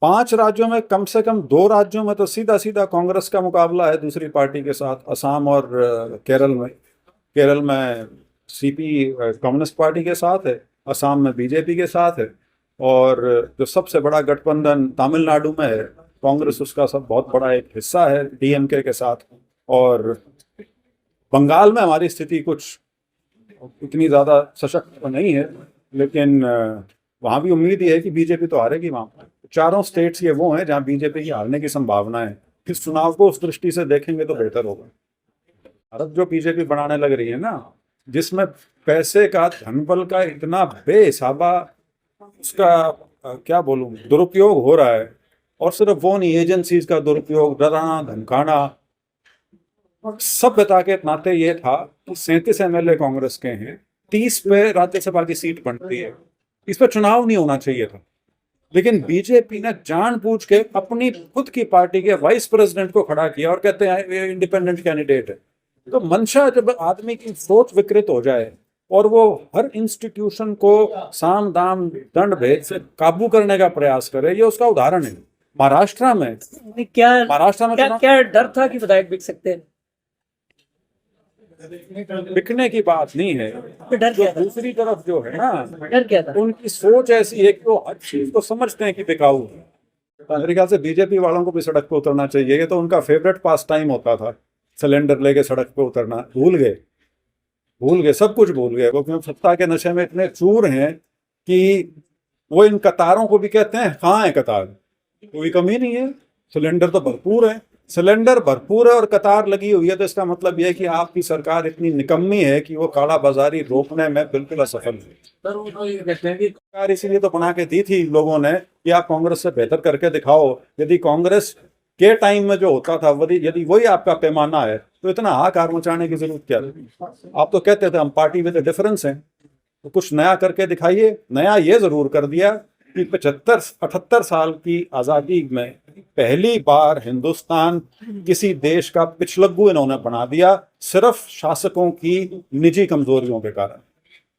5 राज्यों में कम से कम 2 राज्यों में तो सीधा सीधा कांग्रेस का मुकाबला है दूसरी पार्टी के साथ, असम और केरल में। केरल में सीपी कम्युनिस्ट पार्टी के साथ है, असम में बीजेपी के साथ है, और जो सबसे बड़ा गठबंधन तमिलनाडु में है, कांग्रेस उसका सब बहुत बड़ा एक हिस्सा है डीएमके के साथ। और बंगाल में हमारी स्थिति कुछ इतनी ज़्यादा सशक्त तो नहीं है, लेकिन वहाँ भी उम्मीद ही है कि बीजेपी तो हारेगी। वहाँ चारों स्टेट्स ये वो हैं जहाँ बीजेपी की हारने की संभावना है। इस चुनाव को उस दृष्टि से देखेंगे तो बेहतर होगा। भारत जो बीजेपी बनाने लग रही है ना, जिसमें पैसे का, धनबल का इतना बेहिसाबा उसका क्या बोलूं दुरुपयोग हो रहा है, और सिर्फ वो नहीं, एजेंसीज का दुरुपयोग, डराना धमकाना। सभ्यता के नाते ये था कि 37 एमएलए कांग्रेस के हैं, 30 पे राज्यसभा की सीट बनती है, इस पर चुनाव नहीं होना चाहिए था। लेकिन बीजेपी ने जानबूझ के अपनी खुद की पार्टी के वाइस प्रेसिडेंट को खड़ा किया और कहते हैं ये इंडिपेंडेंट कैंडिडेट है। तो मंशा, जब आदमी की सोच विकृत हो जाए और वो हर इंस्टीट्यूशन को साम दाम दंड भेद से काबू करने का प्रयास करे, ये उसका उदाहरण है। महाराष्ट्र में क्या डर था कि विधायक बिक सकते हैं? बिकने की बात नहीं है, डर जो क्या था? दूसरी तरफ जो है ना, डर क्या था? उनकी सोच ऐसी है कि वो हर चीज को समझते हैं कि बिकाऊ है। मेरे ख्याल से बीजेपी वालों को भी सड़क पे उतरना चाहिए। ये तो उनका फेवरेट पास टाइम होता था, सिलेंडर लेके सड़क पे उतरना। भूल गए, सब कुछ भूल गए। वो क्योंकि सत्ता के नशे में इतने चूर हैं कि वो इन कतारों को भी कहते हैं कहाँ है कतार, कोई कमी नहीं है, सिलेंडर तो भरपूर है। सिलेंडर भरपूर है और कतार लगी हुई है, तो इसका मतलब यह है कि आपकी सरकार इतनी निकम्मी है कि वो काला बाजारी रोकने में बिल्कुल असफल है। सर, वो तो ये कहते हैं कि सरकार इसीलिए तो बना के दी थी लोगों ने कि आप कांग्रेस से बेहतर करके दिखाओ। यदि कांग्रेस के टाइम में जो होता था यदि वही आपका पैमाना है, तो इतना हाहाकार मचाने की जरूरत क्या है? आप तो कहते थे हम पार्टी में तो डिफरेंस है, तो कुछ नया करके दिखाइए। नया ये जरूर कर दिया कि 75-78 साल की आज़ादी में पहली बार हिंदुस्तान किसी देश का पिछलग्गू इन्होंने बना दिया, सिर्फ शासकों की निजी कमजोरियों के कारण।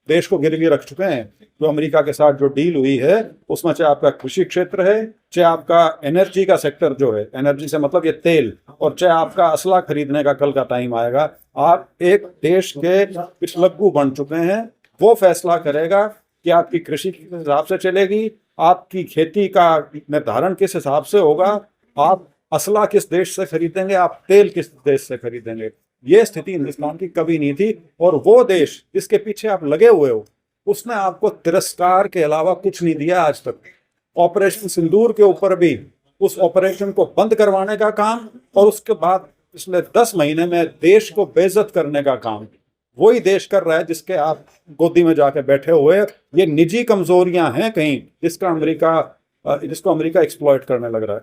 देश को गिरवी रख चुके हैं। जो अमेरिका के साथ जो डील हुई है, उसमें चाहे आपका कृषि क्षेत्र है, चाहे आपका एनर्जी का सेक्टर जो है, एनर्जी से मतलब ये तेल, और चाहे आपका असला खरीदने का कल का टाइम आएगा, आप एक देश के पिछलग्गू बन चुके हैं। वो फैसला करेगा कि आपकी कृषि किस हिसाब से चलेगी, आपकी खेती का निर्धारण किस हिसाब से होगा, आप असला किस देश से खरीदेंगे, आप तेल किस देश से खरीदेंगे। ये स्थिति हिंदुस्तान की कभी नहीं थी। और वो देश जिसके पीछे आप लगे हुए हो, उसने आपको तिरस्कार के अलावा कुछ नहीं दिया आज तक। ऑपरेशन सिंदूर के ऊपर भी उस ऑपरेशन को बंद करवाने का काम, और उसके बाद पिछले 10 महीने में देश को बेइज्जत करने का काम वही देश कर रहा है जिसके आप गोदी में जाके बैठे हुए। ये निजी कमजोरियां हैं कहीं जिसको अमेरिका एक्सप्लॉइट करने लग रहा है।